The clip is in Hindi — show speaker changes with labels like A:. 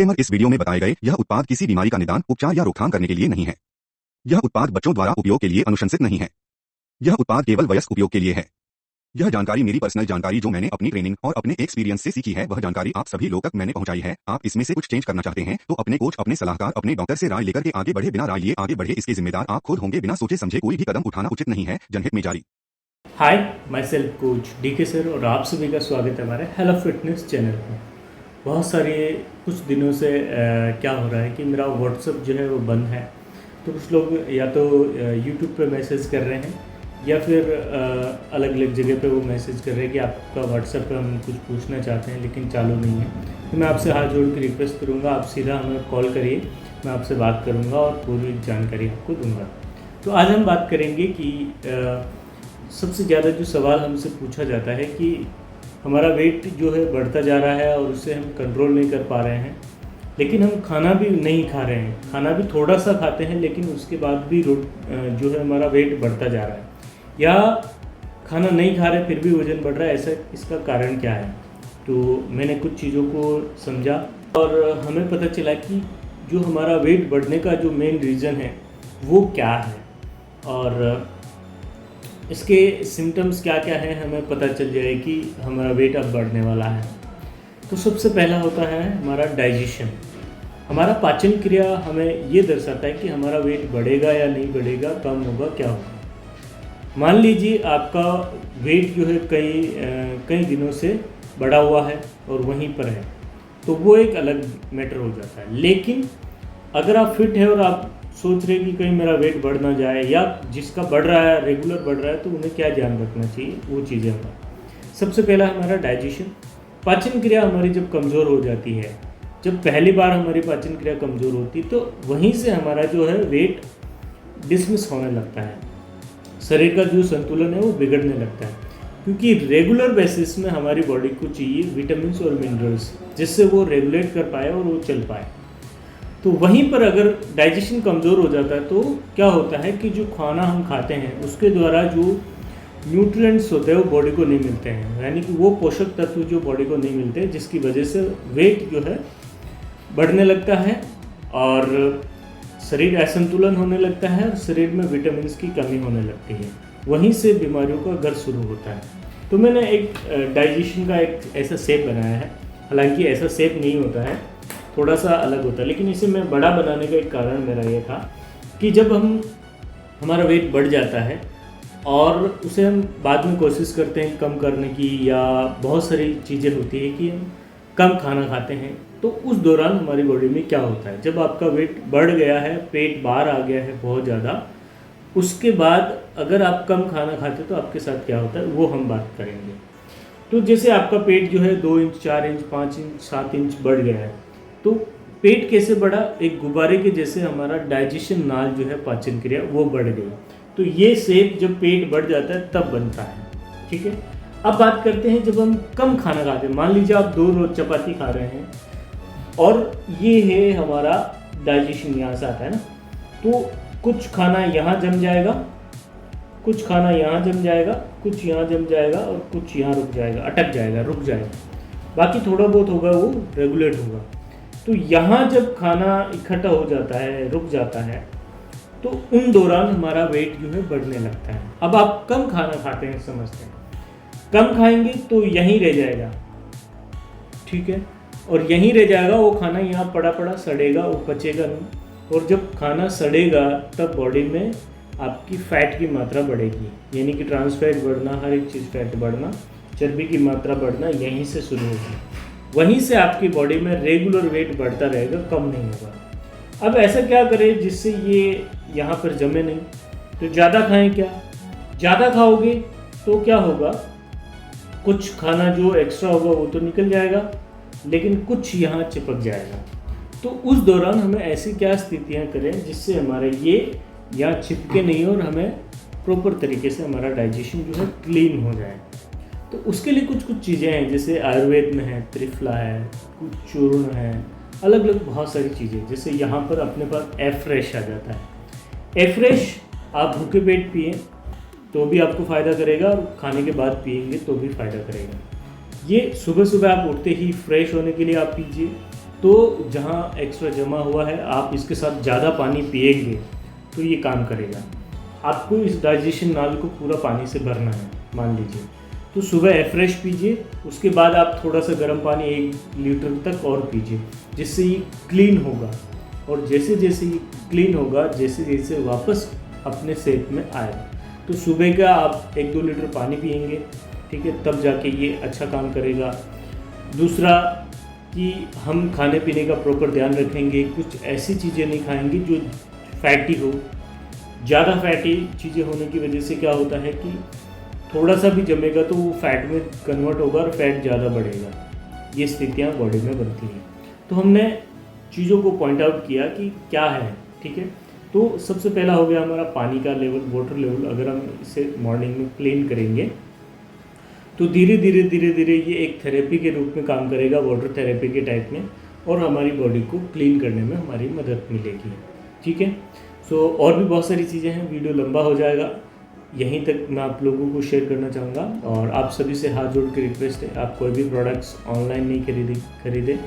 A: डिस्क्लेमर, इस वीडियो में बताए गए यह उत्पाद किसी बीमारी का निदान, उपचार या रोकथाम करने के लिए नहीं है। यह उत्पाद बच्चों द्वारा उपयोग के लिए अनुशंसित नहीं है। यह उत्पाद केवल वयस्क उपयोग के लिए है। यह जानकारी मेरी पर्सनल जानकारी जो मैंने अपनी ट्रेनिंग और अपने एक्सपीरियंस से सीखी है, वह जानकारी आप सभी लोग तक मैंने पहुंचाई है। आप इसमें से कुछ चेंज करना चाहते हैं तो अपने कोच, अपने सलाहकार, अपने डॉक्टर से राय लेकर के आगे बढ़े। बिना राय लिए आगे बढ़े इसके जिम्मेदार आप खुद होंगे। बिना सोचे समझे कोई भी कदम उठाना उचित नहीं है। जनहित में जारी।
B: Hi, myself coach DK sir और आप सभी का स्वागत है हमारे हेल्थ फिटनेस चैनल पर। बहुत सारे कुछ दिनों से क्या हो रहा है कि मेरा व्हाट्सअप जो है वो बंद है। तो कुछ लोग या तो यूट्यूब पे मैसेज कर रहे हैं या फिर अलग अलग जगह पे वो मैसेज कर रहे हैं कि आपका व्हाट्सएप पे हम कुछ पूछना चाहते हैं लेकिन चालू नहीं है। तो मैं आपसे हाथ जोड़ के रिक्वेस्ट करूँगा, आप सीधा हमें कॉल करिए, मैं आपसे बात करूँगा और पूरी जानकारी आपको दूँगा। तो आज हम बात करेंगे कि सबसे ज़्यादा जो सवाल हमसे पूछा जाता है कि हमारा वेट जो है बढ़ता जा रहा है और उसे हम कंट्रोल नहीं कर पा रहे हैं, लेकिन हम खाना भी नहीं खा रहे हैं, खाना भी थोड़ा सा खाते हैं लेकिन उसके बाद भी जो है हमारा वेट बढ़ता जा रहा है, या खाना नहीं खा रहे फिर भी वज़न बढ़ रहा है। ऐसा इसका कारण क्या है? तो मैंने कुछ चीज़ों को समझा और हमें पता चला कि जो हमारा वेट बढ़ने का जो मेन रीज़न है वो क्या है और इसके सिम्टम्स क्या क्या हैं हमें पता चल जाए कि हमारा वेट अब बढ़ने वाला है। तो सबसे पहला होता है हमारा डाइजेशन। हमारा पाचन क्रिया हमें ये दर्शाता है कि हमारा वेट बढ़ेगा या नहीं बढ़ेगा, कम होगा, क्या होगा। मान लीजिए आपका वेट जो है कई दिनों से बढ़ा हुआ है और वहीं पर है, तो वो एक अलग मैटर हो जाता है। लेकिन अगर आप फिट है और आप सोच रहे हैं कि कहीं मेरा वेट बढ़ ना जाए, या जिसका बढ़ रहा है, रेगुलर बढ़ रहा है, तो उन्हें क्या ध्यान रखना चाहिए, वो चीज़ें हमारा सबसे पहला हमारा डाइजेशन। पाचन क्रिया हमारी जब कमज़ोर हो जाती है, जब पहली बार हमारी पाचन क्रिया कमज़ोर होती है, तो वहीं से हमारा जो है वेट डिसमिस होने लगता है, शरीर का जो संतुलन है वो बिगड़ने लगता है, क्योंकि रेगुलर बेसिस में हमारी बॉडी को चाहिए विटामिन्स और मिनरल्स, जिससे वो रेगुलेट कर पाए और वो चल पाए। तो वहीं पर अगर डाइजेशन कमज़ोर हो जाता है तो क्या होता है कि जो खाना हम खाते हैं उसके द्वारा जो न्यूट्रिएंट्स होते हैं वो बॉडी को नहीं मिलते हैं, यानी कि वो पोषक तत्व जो बॉडी को नहीं मिलते, जिसकी वजह से वेट जो है बढ़ने लगता है और शरीर असंतुलन होने लगता है और शरीर में विटामिन की कमी होने लगती है। वहीं से बीमारियों का घर शुरू होता है। तो मैंने एक डाइजेशन का एक ऐसा शेप बनाया है, हालांकि ऐसा शेप नहीं होता है, थोड़ा सा अलग होता है, लेकिन इसे मैं बड़ा बनाने का एक कारण मेरा ये था कि जब हमारा वेट बढ़ जाता है और उसे हम बाद में कोशिश करते हैं कम करने की, या बहुत सारी चीज़ें होती है कि हम कम खाना खाते हैं, तो उस दौरान हमारी बॉडी में क्या होता है, जब आपका वेट बढ़ गया है, पेट बाहर आ गया है बहुत ज़्यादा, उसके बाद अगर आप कम खाना खाते तो आपके साथ क्या होता है वो हम बात करेंगे। तो जैसे आपका पेट जो है 2 इंच, 4 इंच, 5 इंच, 7 इंच बढ़ गया है, तो पेट कैसे बढ़ा? एक गुब्बारे के जैसे हमारा डाइजेशन नाल जो है, पाचन क्रिया वो बढ़ गई। तो ये शेप जब पेट बढ़ जाता है तब बनता है, ठीक है। अब बात करते हैं जब हम कम खाना खाते हैं। मान लीजिए आप 2 रोज चपाती खा रहे हैं और ये है हमारा डाइजेशन, यहाँ से आता है ना, तो कुछ खाना यहाँ जम जाएगा, कुछ खाना यहाँ जम जाएगा, कुछ यहाँ जम जाएगा और कुछ यहाँ रुक जाएगा, अटक जाएगा, रुक जाएगा, बाकी थोड़ा बहुत होगा वो रेगुलेट होगा। तो यहाँ जब खाना इकट्ठा हो जाता है, रुक जाता है, तो उन दौरान हमारा वेट जो है बढ़ने लगता है। अब आप कम खाना खाते हैं, समझते हैं, कम खाएंगे तो यहीं रह जाएगा, ठीक है, और यहीं रह जाएगा वो खाना, यहाँ पड़ा पड़ा सड़ेगा, वो पचेगा नहीं। और जब खाना सड़ेगा तब बॉडी में आपकी फैट की मात्रा बढ़ेगी, यानी कि ट्रांस फैट बढ़ना, हर एक चीज़ फैट बढ़ना, चर्बी की मात्रा बढ़ना यहीं से शुरू होगी। वहीं से आपकी बॉडी में रेगुलर वेट बढ़ता रहेगा, कम नहीं होगा। अब ऐसा क्या करें जिससे ये यहाँ पर जमे नहीं? तो ज़्यादा खाएं क्या? ज़्यादा खाओगे तो क्या होगा, कुछ खाना जो एक्स्ट्रा होगा वो तो निकल जाएगा, लेकिन कुछ यहाँ चिपक जाएगा। तो उस दौरान हमें ऐसी क्या स्थितियाँ करें जिससे हमारे ये यहाँ चिपके नहीं और हमें प्रॉपर तरीके से हमारा डाइजेशन जो है क्लीन हो जाए। तो उसके लिए कुछ चीज़ें हैं, जैसे आयुर्वेद में है, त्रिफला है, कुछ चूर्ण है, अलग अलग बहुत सारी चीज़ें। जैसे यहाँ पर अपने पास एफ्रेश आ जाता है। एफ्रेश आप भूखे पेट पिए तो भी आपको फ़ायदा करेगा और खाने के बाद पिएंगे तो भी फ़ायदा करेगा। ये सुबह सुबह आप उठते ही फ्रेश होने के लिए आप पीजिए, तो जहाँ एक्स्ट्रा जमा हुआ है आप इसके साथ ज़्यादा पानी पिएंगे तो ये काम करेगा। आपको इस डाइजेशन नाल को पूरा पानी से भरना है मान लीजिए। तो सुबह फ्रेश पीजिए, उसके बाद आप थोड़ा सा गर्म पानी 1 लीटर तक और पीजिए, जिससे ये क्लीन होगा। और जैसे जैसे ये क्लीन होगा, जैसे जैसे वापस अपने सेहत में आए, तो सुबह का आप 1-2 लीटर पानी पिएंगे, ठीक है, तब जाके ये अच्छा काम करेगा। दूसरा कि हम खाने पीने का प्रॉपर ध्यान रखेंगे, कुछ ऐसी चीज़ें नहीं खाएंगे जो फैटी हो। ज़्यादा फैटी चीज़ें होने की वजह से क्या होता है कि थोड़ा सा भी जमेगा तो वो फैट में कन्वर्ट होगा और फैट ज़्यादा बढ़ेगा। ये स्थितियाँ बॉडी में बनती हैं। तो हमने चीज़ों को पॉइंट आउट किया कि क्या है, ठीक है। तो सबसे पहला हो गया हमारा पानी का लेवल, वाटर लेवल। अगर हम इसे मॉर्निंग में क्लीन करेंगे तो धीरे धीरे ये एक थेरेपी के रूप में काम करेगा, वाटर थेरेपी के टाइप में, और हमारी बॉडी को क्लीन करने में हमारी मदद मिलेगी, ठीक है। सो और भी बहुत सारी चीज़ें हैं, वीडियो लंबा हो जाएगा, यहीं तक मैं आप लोगों को शेयर करना चाहूँगा। और आप सभी से हाथ जोड़ के रिक्वेस्ट है, आप कोई भी प्रोडक्ट्स ऑनलाइन नहीं खरीदें,